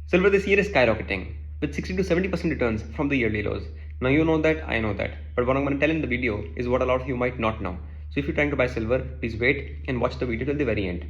Silver this year is skyrocketing with 60 to 70% returns from the yearly lows. Now you know that, I know that, but what I'm going to tell in the video is what a lot of you might not know. So if you're trying to buy silver, please wait and watch the video till the very end.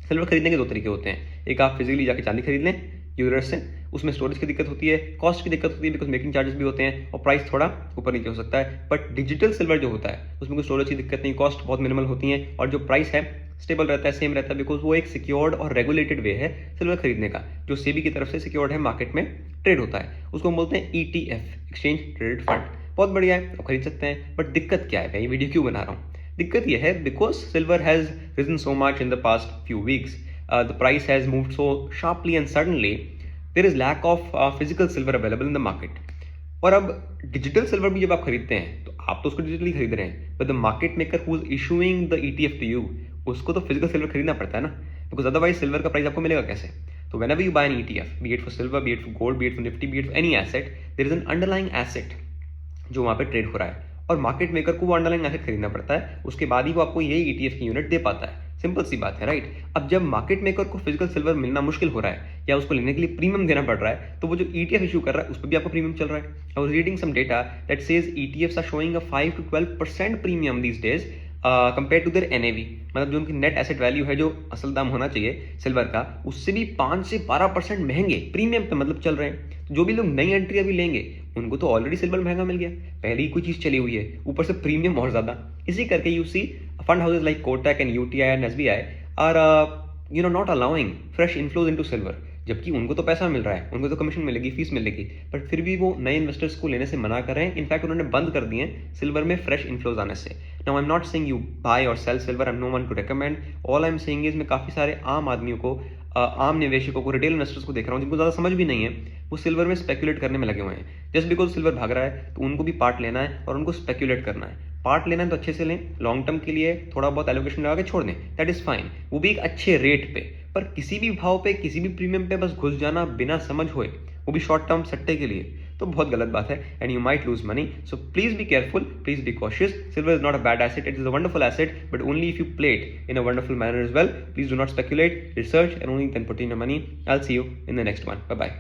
Silver खरीदने के दो तरीके होते हैं, एक आप physically जाके चांदी खरीद लें यूजर्स से, उसमें स्टोरेज की दिक्कत होती है, कॉस्ट की दिक्कत होती है बिकॉज मेकिंग चार्जेस भी होते हैं और प्राइस थोड़ा ऊपर नीचे हो सकता है। बट डिजिटल सिल्वर जो होता है उसमें कोई स्टोरेज की दिक्कत नहीं, कॉस्ट बहुत मिनिमल होती है और जो प्राइस है स्टेबल रहता है, सेम रहता है, बिकॉज वो एक सिक्योर्ड और रेगुलेटेड वे है सिल्वर खरीदने का, जो सेबी की तरफ से सिक्योर्ड है, मार्केट में ट्रेड होता है, उसको हम बोलते हैं ETF, एक्सचेंज ट्रेडेड फंड। बहुत बढ़िया है, आप खरीद सकते हैं। बट दिक्कत क्या है, मैं ये वीडियो क्यों बना रहा हूँ? दिक्कत यह है because silver has risen so much in the past few weeks, the price has moved so sharply and suddenly there is lack of physical silver available in the market. और अब डिजिटल सिल्वर भी जब आप खरीदते हैं तो आप तो उसको डिजिटली खरीद रहे हैं, but the market maker who is issuing the ETF to you, उसको तो फिजिकल सिल्वर खरीदना पड़ता है ना, बिकॉज अदरवाइज सिल्वर का प्राइस आपको मिलेगा कैसे? तो whenever you buy an ETF, be it for silver, be it for gold, be it for nifty, be it for any asset, there is an underlying asset जो वहाँ पे trade हो रहा है और मार्केट मेकर को वो अंडरलाइन एसेट खरीदना पड़ता है, उसके बाद ही वो आपको यही ETF की यूनिट दे पाता है। सिंपल सी बात है, राइट? अब जब मार्केट मेकर को फिजिकल सिल्वर मिलना मुश्किल हो रहा है या उसको लेने के लिए प्रीमियम देना पड़ रहा है, तो वो जो ETF इशू कर रहा है उस पर भी आपको प्रीमियम चल रहा है। I was reading some data that says ETFs are showing a 5 to 12% premium these days compare to their NAV, मतलब जो उनकी नेट एसेट वैल्यू है, जो असल दाम होना चाहिए सिल्वर का, उससे भी 5 से 12% महंगे प्रीमियम पे मतलब चल रहे हैं। तो जो भी लोग नई एंट्री अभी लेंगे उनको तो ऑलरेडी सिल्वर महंगा मिल गया, पहले ही कोई चीज़ चली हुई है, ऊपर से प्रीमियम और ज़्यादा। इसी करके you see fund houses like Kotak and UTI and SBI are not allowing fresh inflows into silver, जबकि उनको तो पैसा मिल रहा है, उनको तो कमीशन मिलेगी, फीस मिलेगी, बट फिर भी वो नए इन्वेस्टर्स को लेने से मना कर रहे हैं। इनफैक्ट उन्होंने बंद कर दिए सिल्वर में फ्रेश इनफ्लोज आने से। Now I am not saying you buy और sell silver, I am no one to recommend. All I am saying is मैं काफ़ी सारे आम आदमियों को, आम निवेशकों को, रिटेल इन्वेस्टर्स को देख रहा हूँ जिनको ज़्यादा समझ भी नहीं है, वो सिल्वर में स्पेकुलेट करने में लगे हुए हैं। जस्ट बिकॉज सिल्वर भाग रहा है तो उनको भी पार्ट लेना है और उनको स्पेकुलेट करना है। पार्ट लेना है तो अच्छे से लें, लॉन्ग टर्म के लिए थोड़ा बहुत एलोकेशन लगा के छोड़ दें, दैट इज फाइन, वो भी एक अच्छे रेट पे। पर किसी भी भाव पे, किसी भी प्रीमियम पे बस घुस जाना बिना समझ हुए, वो भी शॉर्ट टर्म सट्टे के लिए, तो बहुत गलत बात है and you might lose money. So please be careful, please be cautious. Silver is not a bad asset, it is a wonderful asset, but only if you play it in a wonderful manner as well. Please do not speculate, research and only then put in your money. I will see you in the next one. Bye bye.